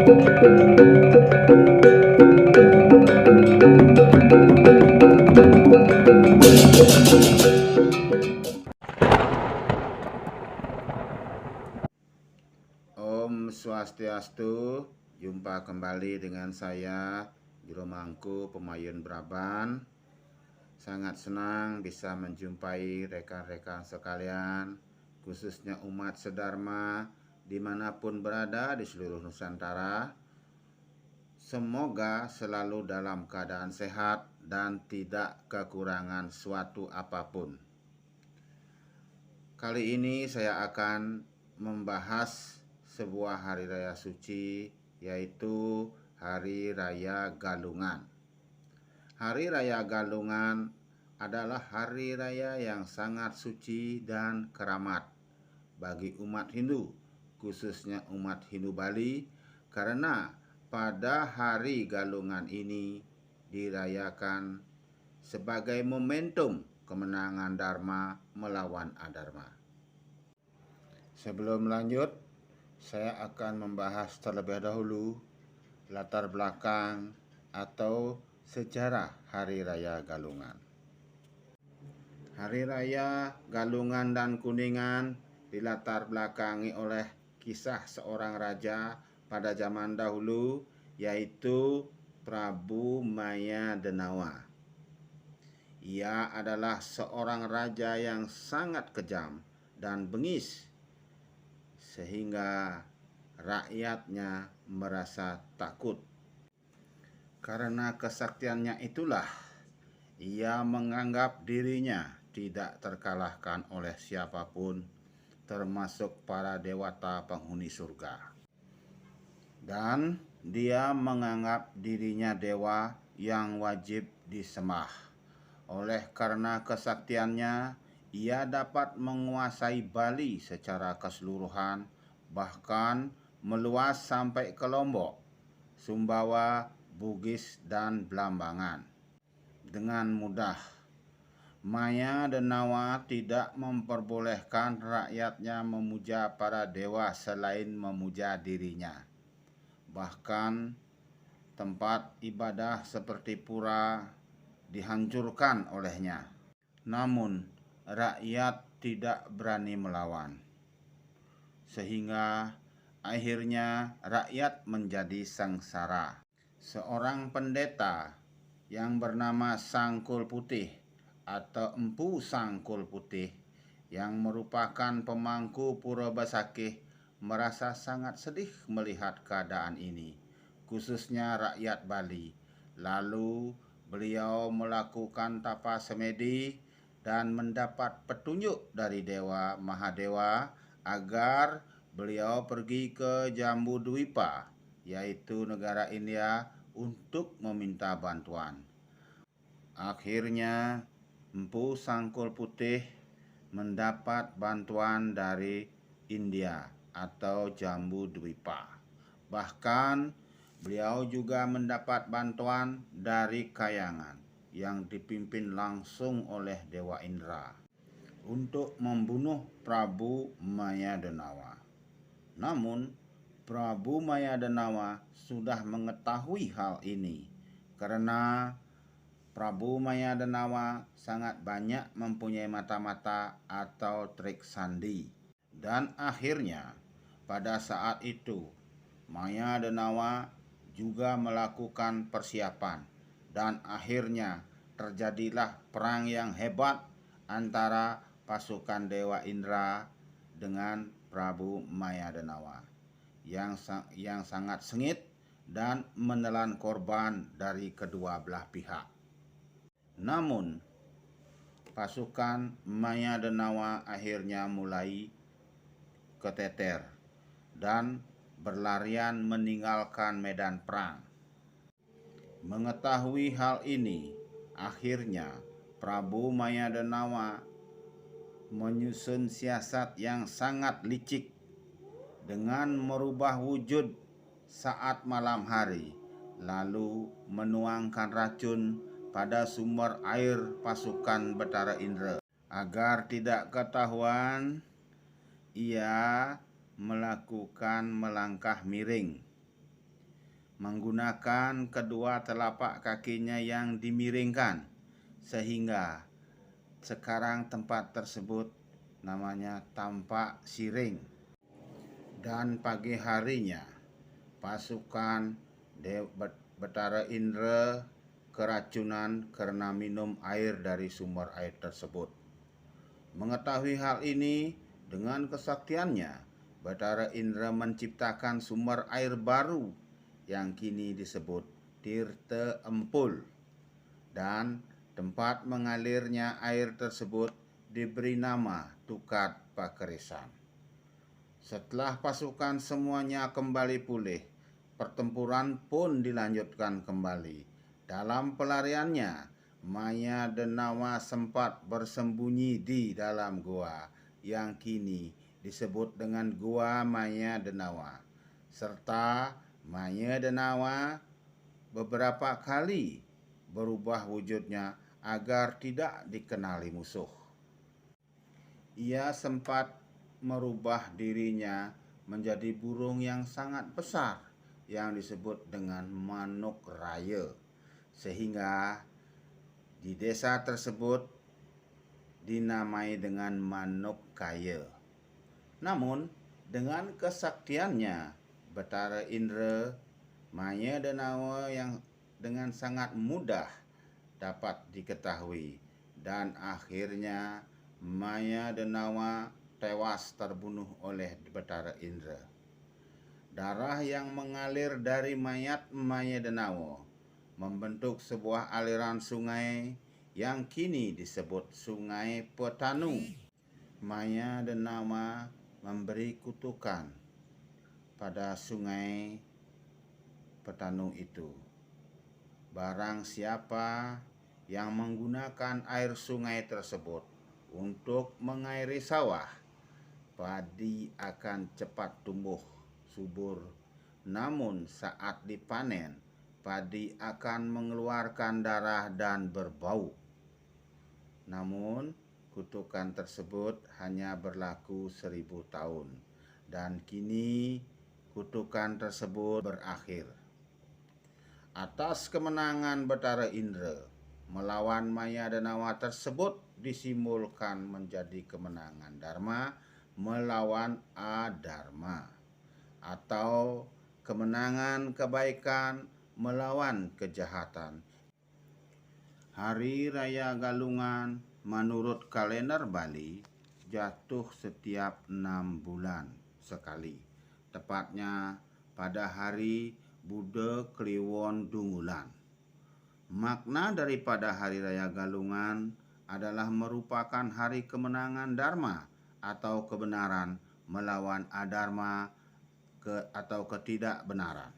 Om Swastiastu, jumpa kembali dengan saya Juru Mangku Pemayun Braban. Sangat senang bisa menjumpai rekan-rekan sekalian, khususnya umat sedharma dimanapun berada di seluruh Nusantara. Semoga selalu dalam keadaan sehat dan tidak kekurangan suatu apapun. Kali ini saya akan membahas sebuah hari raya suci, yaitu Hari Raya Galungan. Hari Raya Galungan adalah hari raya yang sangat suci dan keramat bagi umat Hindu, khususnya umat Hindu Bali, karena pada hari Galungan ini dirayakan sebagai momentum kemenangan Dharma melawan Adharma. Sebelum lanjut, saya akan membahas terlebih dahulu latar belakang atau sejarah Hari Raya Galungan. Hari Raya Galungan dan Kuningan dilatar belakangi oleh kisah seorang raja pada zaman dahulu, yaitu Prabu Maya Denawa. Ia adalah seorang raja yang sangat kejam dan bengis, sehingga rakyatnya merasa takut. Karena kesaktiannya itulah, ia menganggap dirinya tidak terkalahkan oleh siapapun, termasuk para dewata penghuni surga. Dan dia menganggap dirinya dewa yang wajib disembah. Oleh karena kesaktiannya, ia dapat menguasai Bali secara keseluruhan, bahkan meluas sampai ke Lombok, Sumbawa, Bugis, dan Blambangan. Dengan mudah, Maya Denawa tidak memperbolehkan rakyatnya memuja para dewa selain memuja dirinya. Bahkan tempat ibadah seperti pura dihancurkan olehnya. Namun rakyat tidak berani melawan, sehingga akhirnya rakyat menjadi sengsara. Seorang pendeta yang bernama Sangkul Putih atau Empu Sangkul Putih, yang merupakan pemangku Pura Besakih, merasa sangat sedih melihat keadaan ini, khususnya rakyat Bali. Lalu beliau melakukan tapa semedi dan mendapat petunjuk dari Dewa Mahadewa agar beliau pergi ke Jambudwipa, yaitu negara India, untuk meminta bantuan. Akhirnya Empu Sangkul Putih mendapat bantuan dari India atau Jambudwipa. Bahkan beliau juga mendapat bantuan dari Kayangan yang dipimpin langsung oleh Dewa Indra untuk membunuh Prabu Maya Denawa. Namun Prabu Maya Denawa sudah mengetahui hal ini, karena Prabu Maya Denawa sangat banyak mempunyai mata-mata atau trik sandi. Dan akhirnya pada saat itu Maya Denawa juga melakukan persiapan, dan akhirnya terjadilah perang yang hebat antara pasukan Dewa Indra dengan Prabu Maya Denawa yang sangat sengit dan menelan korban dari kedua belah pihak. Namun pasukan Maya Denawa akhirnya mulai keteter dan berlarian meninggalkan medan perang. Mengetahui hal ini, akhirnya Prabu Maya Denawa menyusun siasat yang sangat licik dengan merubah wujud saat malam hari, lalu menuangkan racun pada sumber air pasukan Betara Indra. Agar tidak ketahuan, ia melakukan melangkah miring menggunakan kedua telapak kakinya yang dimiringkan, sehingga sekarang tempat tersebut namanya Tampak Siring. Dan pagi harinya pasukan Betara Indra keracunan karena minum air dari sumber air tersebut. Mengetahui hal ini, dengan kesaktiannya, Betara Indra menciptakan sumber air baru yang kini disebut Tirta Empul, dan tempat mengalirnya air tersebut diberi nama Tukat Pakerisan. Setelah pasukan semuanya kembali pulih, pertempuran pun dilanjutkan kembali. Dalam pelariannya, Maya Denawa sempat bersembunyi di dalam gua yang kini disebut dengan Gua Maya Denawa. Serta Maya Denawa beberapa kali berubah wujudnya agar tidak dikenali musuh. Ia sempat merubah dirinya menjadi burung yang sangat besar yang disebut dengan manuk raya, sehingga di desa tersebut dinamai dengan manuk kaya. Namun dengan kesaktiannya, Betara Indra, Maya Denawa yang dengan sangat mudah dapat diketahui, dan akhirnya Maya Denawa tewas terbunuh oleh Betara Indra. Darah yang mengalir dari mayat Maya Denawa membentuk sebuah aliran sungai yang kini disebut Sungai Petanu. Maya Denawa memberi kutukan pada Sungai Petanu itu. Barang siapa yang menggunakan air sungai tersebut untuk mengairi sawah, padi akan cepat tumbuh subur. Namun saat dipanen, padi akan mengeluarkan darah dan berbau. Namun kutukan tersebut hanya berlaku 1000 tahun, dan kini kutukan tersebut berakhir. Atas kemenangan Betara Indra melawan Maya Denawa tersebut disimbolkan menjadi kemenangan Dharma melawan Adharma, atau kemenangan kebaikan melawan kejahatan. Hari Raya Galungan menurut kalender Bali jatuh setiap 6 bulan sekali, tepatnya pada hari Buddha Kliwon Dungulan. Makna daripada Hari Raya Galungan adalah merupakan hari kemenangan Dharma atau kebenaran melawan adharma atau ketidakbenaran.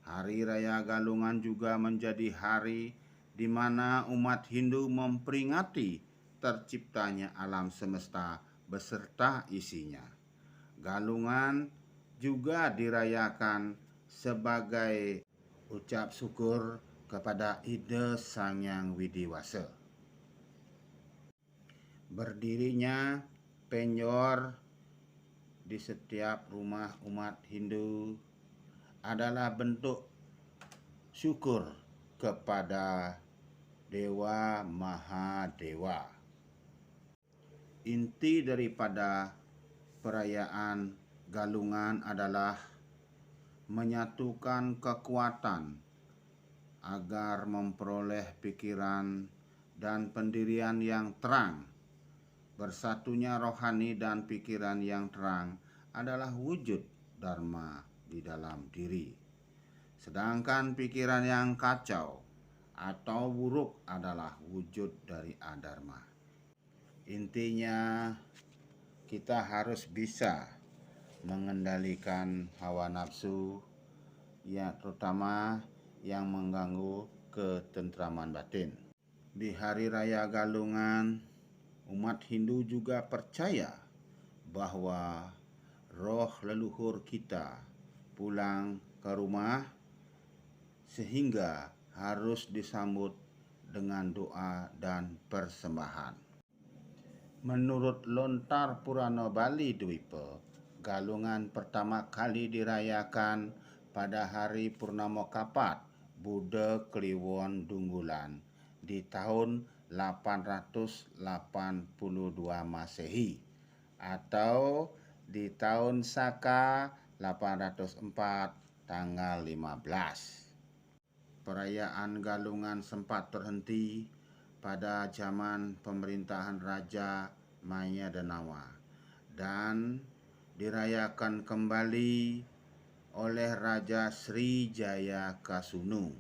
Hari Raya Galungan juga menjadi hari di mana umat Hindu memperingati terciptanya alam semesta beserta isinya. Galungan juga dirayakan sebagai ucap syukur kepada Ida Sang Hyang Widiwasa. Berdirinya penjor di setiap rumah umat Hindu adalah bentuk syukur kepada Dewa Mahadewa. Inti daripada perayaan Galungan adalah menyatukan kekuatan agar memperoleh pikiran dan pendirian yang terang. Bersatunya rohani dan pikiran yang terang adalah wujud Dharma di dalam diri. Sedangkan pikiran yang kacau atau buruk adalah wujud dari adharma. Intinya, kita harus bisa mengendalikan hawa nafsu, ya terutama yang mengganggu ketentraman batin. Di Hari Raya Galungan, umat Hindu juga percaya bahwa roh leluhur kita pulang ke rumah, sehingga harus disambut dengan doa dan persembahan. Menurut Lontar Purana Bali Dwipa, Galungan pertama kali dirayakan pada hari Purnama Kapat Buddha Kliwon Dunggulan di tahun 882 Masehi atau di tahun Saka 804 tanggal 15. Perayaan Galungan sempat terhenti pada zaman pemerintahan Raja Maya Denawa dan dirayakan kembali oleh Raja Sri Jaya Kasunu.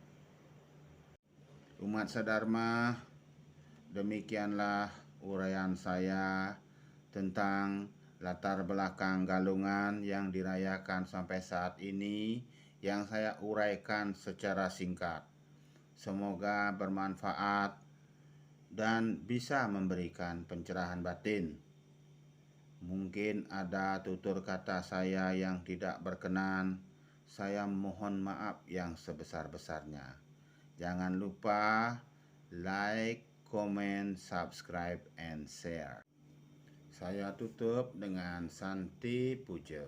Umat sedharma, demikianlah uraian saya tentang latar belakang Galungan yang dirayakan sampai saat ini yang saya uraikan secara singkat. Semoga bermanfaat dan bisa memberikan pencerahan batin. Mungkin ada tutur kata saya yang tidak berkenan. Saya mohon maaf yang sebesar-besarnya. Jangan lupa like, comment, subscribe, and share. Saya tutup dengan Santi Puja.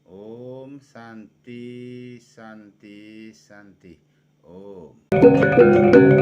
Om Santi, Santi, Santi. Om.